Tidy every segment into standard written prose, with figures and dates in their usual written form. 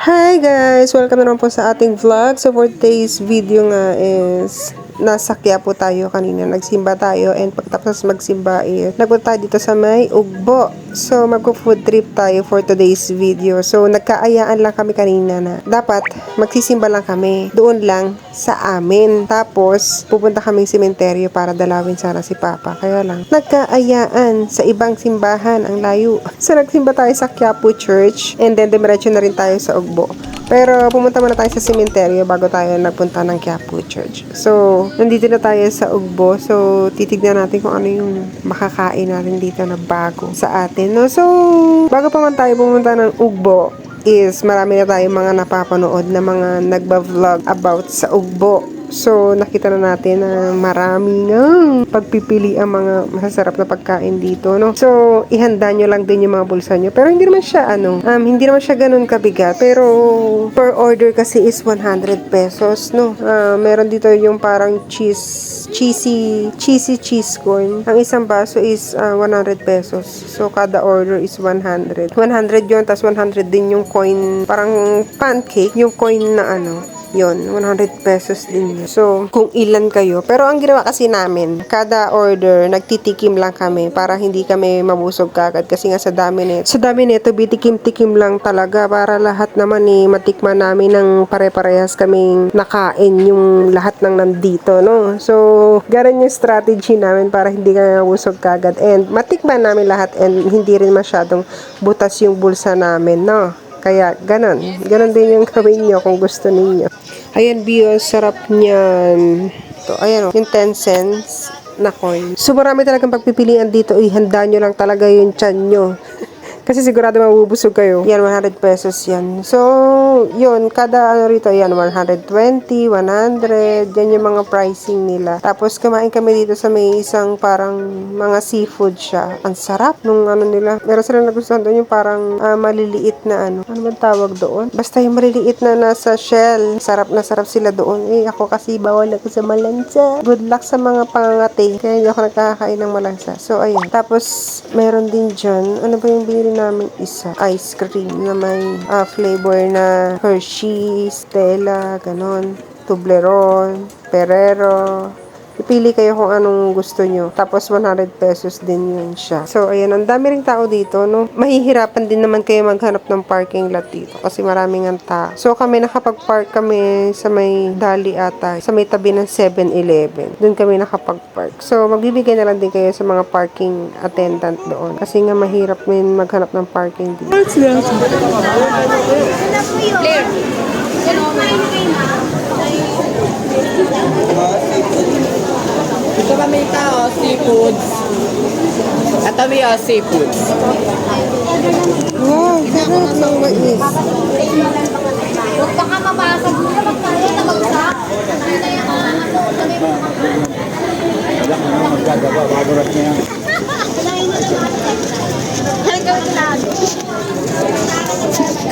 Hi guys! Welcome naman po sa ating vlog. So for today's video nga is nasa Quiapo tayo kanina. Nagsimba tayo and pagtapos magsimba nagpunta tayo dito sa may Ugbo. So magpo-food trip tayo for today's video. So nagkaayaan lang kami kanina na dapat magsisimba lang kami. Doon lang sa amin. Tapos pupunta kaming sementeryo para dalawin sana si Papa. Kaya lang nagkaayaan sa ibang simbahan. Ang layo. So nagsimba tayo sa Quiapo Church and then dumiretso na rin tayo sa Ugbo. Pero pumunta muna tayo sa sementeryo bago tayo nagpunta ng Quiapo Church. So, nandito na tayo sa Ugbo. So, titignan natin kung ano yung makakain natin dito na bago sa atin. No? So, bago pa man tayo pumunta ng Ugbo, is marami na tayong mga napapanood na mga nagba-vlog about sa Ugbo. So, nakita na natin na marami ng pagpipili ang mga masasarap na pagkain dito, no? So, ihanda nyo lang din yung mga bulsa nyo. Pero hindi naman siya, hindi naman siya ganun kabigat. Pero, per order kasi is 100 pesos, no? Meron dito yung parang cheesy cheese corn. Ang isang baso is 100 pesos. So, kada order is 100. 100 yun, tas 100 din yung coin, parang pancake, yung coin na yon 100 pesos din yun. So, kung ilan kayo. Pero ang ginawa kasi namin, kada order, nagtitikim lang kami para hindi kami mabusog kagad. Kasi nga sa dami nito, bitikim-tikim lang talaga para lahat naman matikman namin ng pare-parehas kaming nakain yung lahat ng nandito, no? So, ganun yung strategy namin para hindi kami mabusog kagad. And matikman namin lahat and hindi rin masyadong butas yung bulsa namin, no? Kaya, ganon. Ganon din yung gawin nyo kung gusto ninyo. Ayan, Bio, sarap niyan. Ito, ayan yung 10 cents na coin. So, marami talagang pagpipilian dito. Ihanda nyo lang talaga yung tiyan nyo. Kasi sigurado mabubusog kayo. Yan, 100 pesos yan. So, yun, kada rito, yan, 120, 100. Yan yung mga pricing nila. Tapos, kumain kami dito sa may isang parang mga seafood siya. Ang sarap nung nila. Meron silang nagustuhan doon yung parang maliliit na ano bang tawag doon? Basta yung maliliit na nasa shell. Sarap na sarap sila doon. Ako kasi bawal ako sa malansa. Good luck sa mga pangangati. Kaya hindi ako nakakain ng malansa. So, ayun. Tapos, meron din dyan. Ano ba yung binili namin isa? Ice cream na may flavor na Hershey's, Stella, ganon. Toblerone, Ferrero. Pipili kayo kung anong gusto nyo. Tapos 100 pesos din yun siya. So, ayan, ang dami ring tao dito, no? Mahihirapan din naman kayo maghanap ng parking lot dito kasi maraming ang tao. So, kami nakapag-park kami sa may Dali ata, sa may tabi ng 7-Eleven. Doon kami nakapag-park. So, magbibigay na lang din kayo sa mga parking attendant doon. Kasi nga mahirap din maghanap ng parking dito. Ito kami seafoods. At kami seafoods. Wow, sarap ng mais. Huwag baka mabasag mo na magtayo na magsak. Hindi na yung sabi mo Wala ka naman magagawa. Bagurat niya yan. gawin ko lang.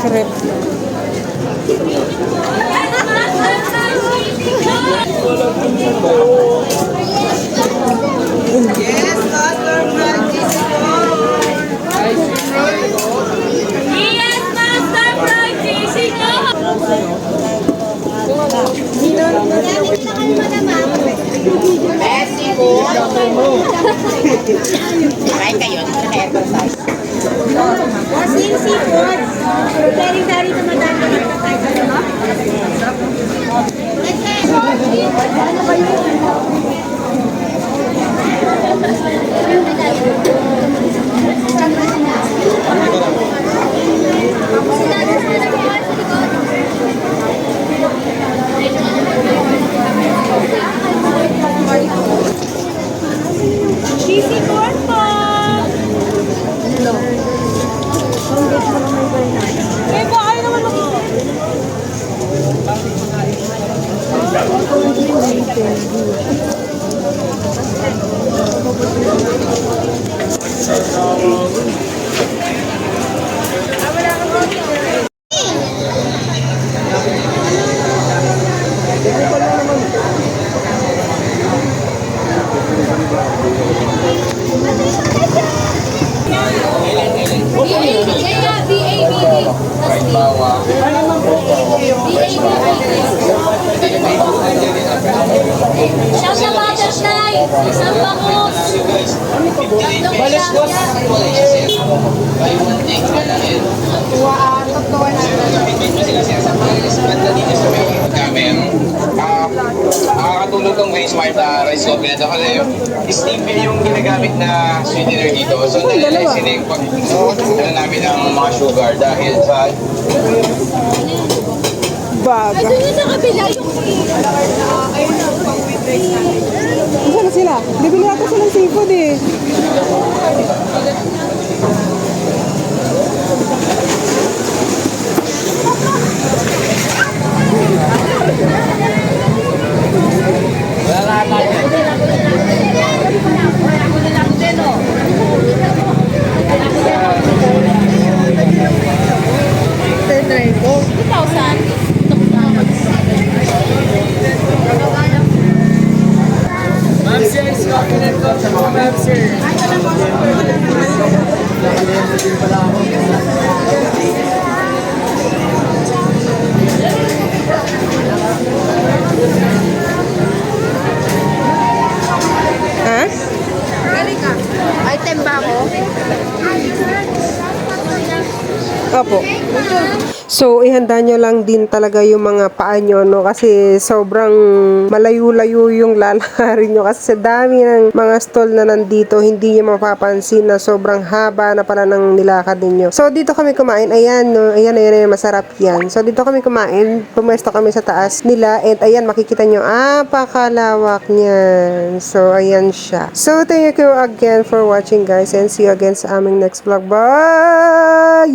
Crep. Yes, Master Francis. Yes, Master Francis. Messi po. Kain kayo. Naka-exercise. Muslim seafood. Very tumatanda na tayo. Ano ba yun? Siyang na butterfly, isang bangus. Balis ko. Kami, nakakatulong tong rice wine na rice coffee na ito kasi steam meal yung ginagamit na sweetener dito. So, nalilisin yung pag namin ng mga sugar dahil sa Baga. Doon yung sa kabila yung Saan na sila? Bibili ata sila ng seafood eh. Ha? item ba ako? Opo. So, ihanda nyo lang din talaga yung mga paa nyo, no? Kasi sobrang malayo-layo yung lalakarin nyo. Kasi sa dami ng mga stall na nandito, hindi nyo mapapansin na sobrang haba na pala ng nilakad ninyo. So, dito kami kumain. Ayan, no? Ayan, masarap yan. So, dito kami kumain. Pumesto kami sa taas nila. And ayan, makikita nyo, pakalawak niyan. So, ayan siya. So, thank you again for watching, guys. And see you again sa aming next vlog. Bye!